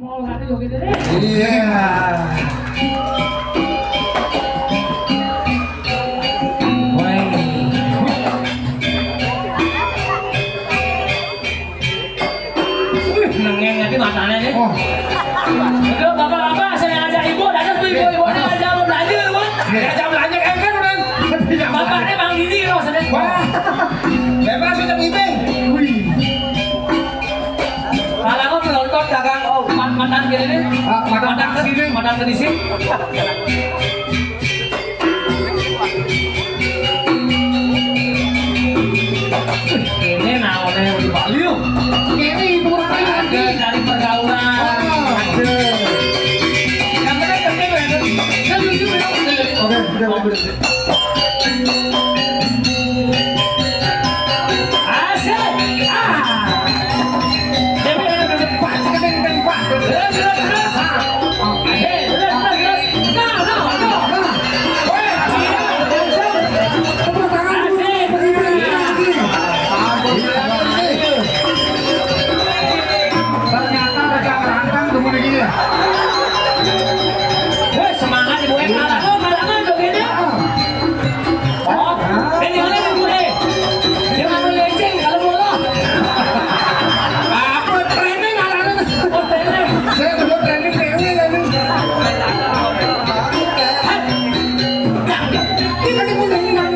Bapak-bapak, saya ajak ibu, datang ibu ajak belanja, ajak belanja kan udah. Bapaknya Bang Didi maksudnya. Bebas untuk iping. Kalau aku penonton dagang matan gini nih, matan ke sini. Ini naonnya di Bali yuk. Ini ibu orang Ada dari pergaulan. Ada. Yang penting kan lucu ya. Oke, udah. Semangat ibu kalangan jogetnya. Oh, ini mana ibu jangan melenceng kalau bola. Apa training anak-anak? Oh, training. Saya belum training dewe tadi. Kita di mudah ini nang.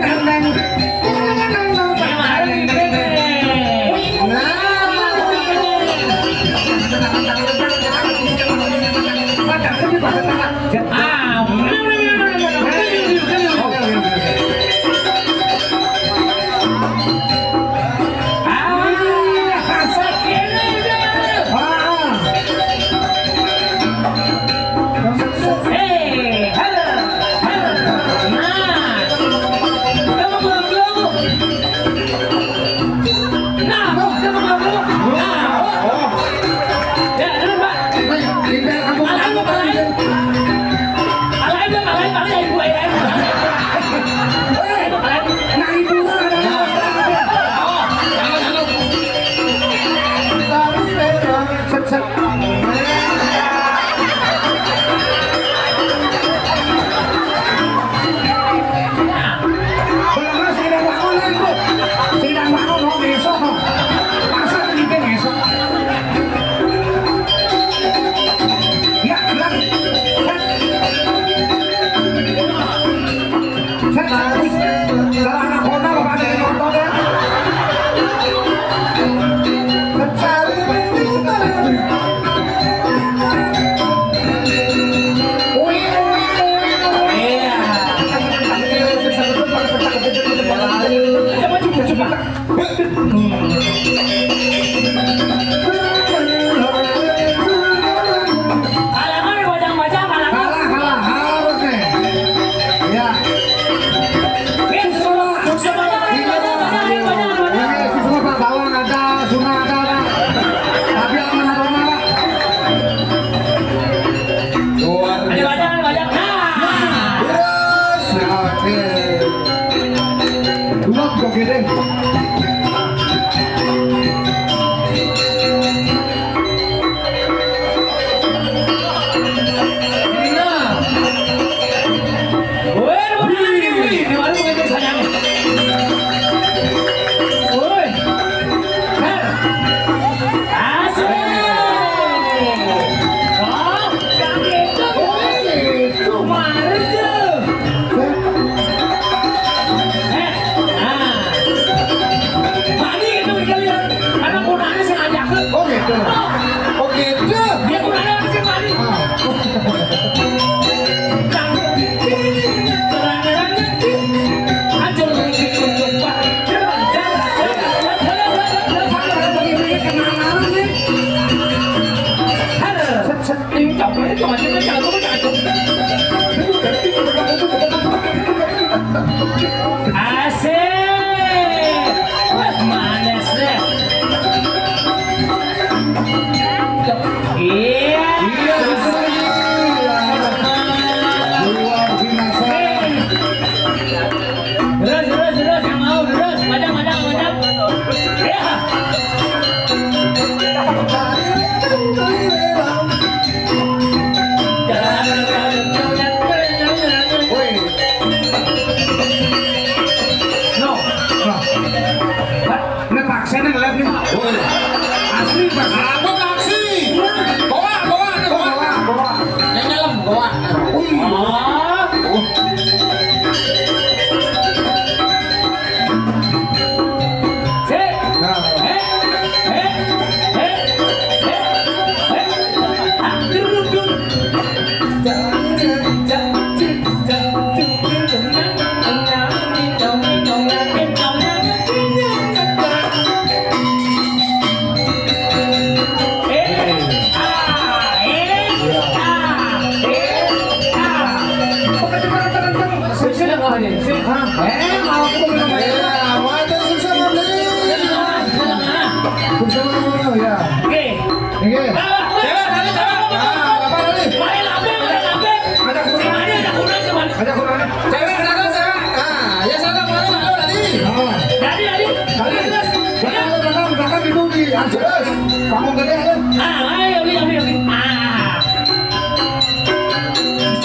Terus, kamu gede kan? Ayo beli.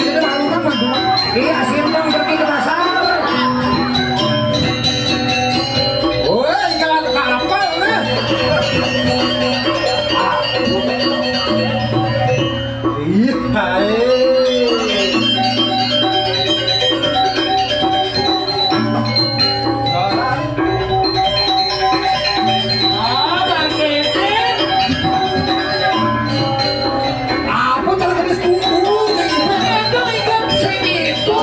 Ini malu kan Mas? Iya, simpang pergi ke pasar. Woi, jangan kapal nah. Iya, Oh, Bang Kevin. apa kalau gadis kuku? Itu ikut. Segitu.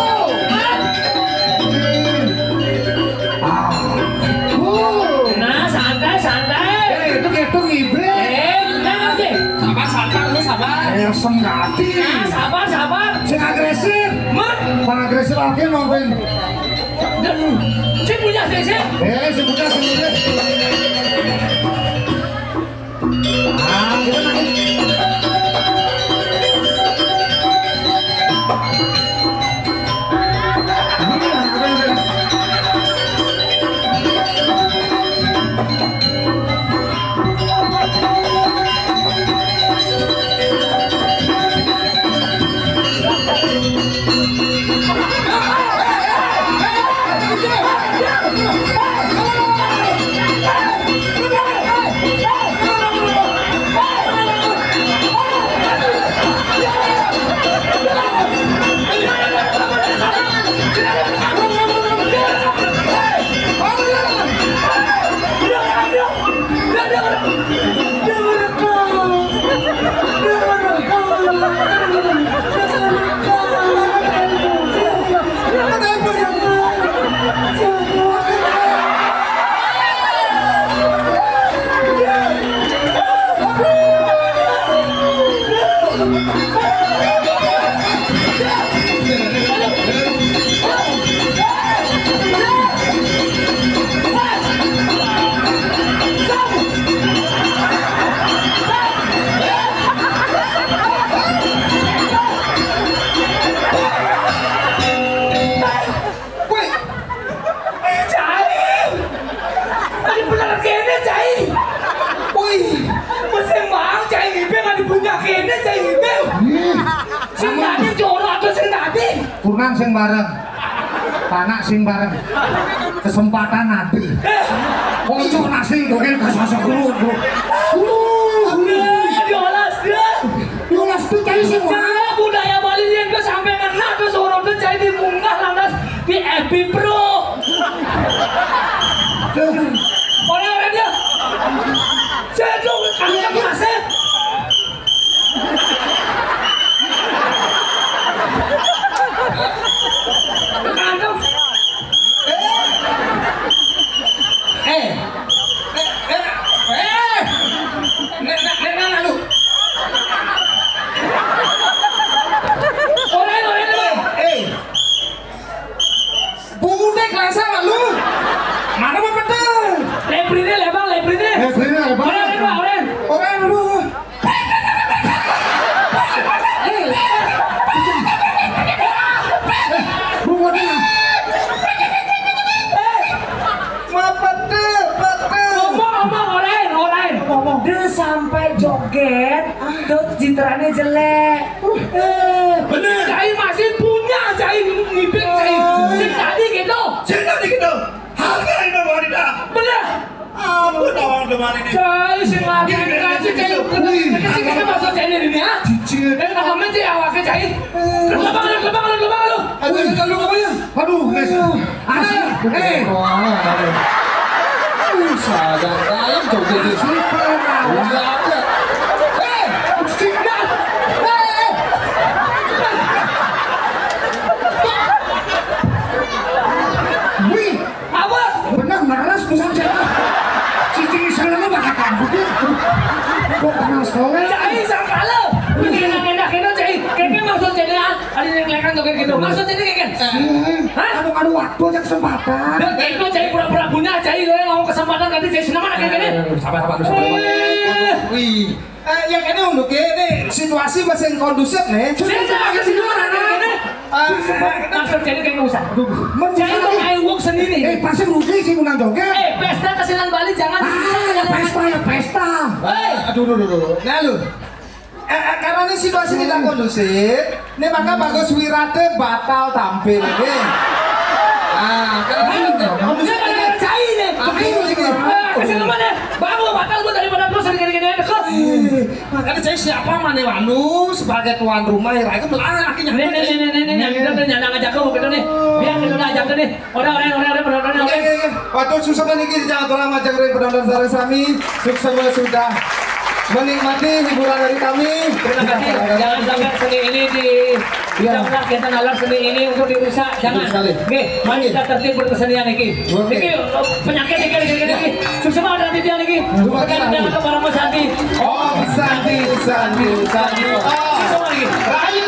Nah, santai. Itu ibe. Benar sih. Sabar. Senggati. Nah, sabar. Sing agresif. Bang agresif lagi nongkrong. Si punya sih. Sebentar. Kita naik. Purnang sing bareng, panak sing bareng, kesempatan nanti. Ojo nasi doken kasasok dulu. Diolas tuh cai sing Cara budaya Bali yang ke sampai kena terus orang tuh jadi dimunggah lantas di FB Pro. Orang dia. Saya tuh kalian masih. Sampai joget, terus citranya jelek. Bener. Cai masih punya, cai ngibik, cai. Sing tadi gitu. Hargain dong wanita. Bener. Ampun dong kemarin ini. Cai sing lagi kasih cai. Kita masuk cai ini ya. Cicil. Nak komen cai awaknya cai. Lebang lu. Aduh, lu ngapain? Aduh, guys. Asik. Sadar dalam joget di sini. Udah ada. Wih, Apa? benar meres pusat siapa? Cici selama bakal kabut ya. Kok kenal sekolah? Cai sakala. Ini enak itu cai. Kayaknya maksud cai ya. Ada yang lekan joget gitu. Maksud cai kayak Hah? Aduh waktu aja kesempatan. Dan kayak itu cai pura-pura punya cai lo yang mau kesempatan tadi cai senang mana kayak gini. Sabar. Wih, yang ini untuk ini situasi masih kondusif nih. Saya ke sini mana kayak gini. Maksud jadi kayak nggak usah. Jadi Menjadi main uang sendiri. pasti rugi sih menang joget. Pesta kasinan Bali jangan. Ya pesta ya pesta. Aduh. Nah lu. Karena ini situasi tidak kondusif, ini maka Bagus Wirate batal tampil lagi. Karena kondusif ini Cai deh. Kasih mana? Baru batal gua daripada terus gini-gini deket. makanya saya siapa Manewanu sebagai tuan rumah ya itu melarang akhirnya. Nih, nyandang aja kau gitu nih. Biar kita ajak nih. Orang. Waktu susah meniki jangan terlalu macam dari penonton dari kami. Sukses sudah menikmati hiburan dari kami. Terima kasih. Jangan sampai seni ini janganlah kita nalar seni ini untuk dirusak. Jangan. Nih, mari kita tertib berkesenian Niki. Niki penyakit Niki. Sukses ada di dia Niki. Jangan ke para Mas Santi. Oh, Santi. Semua lagi. Rayu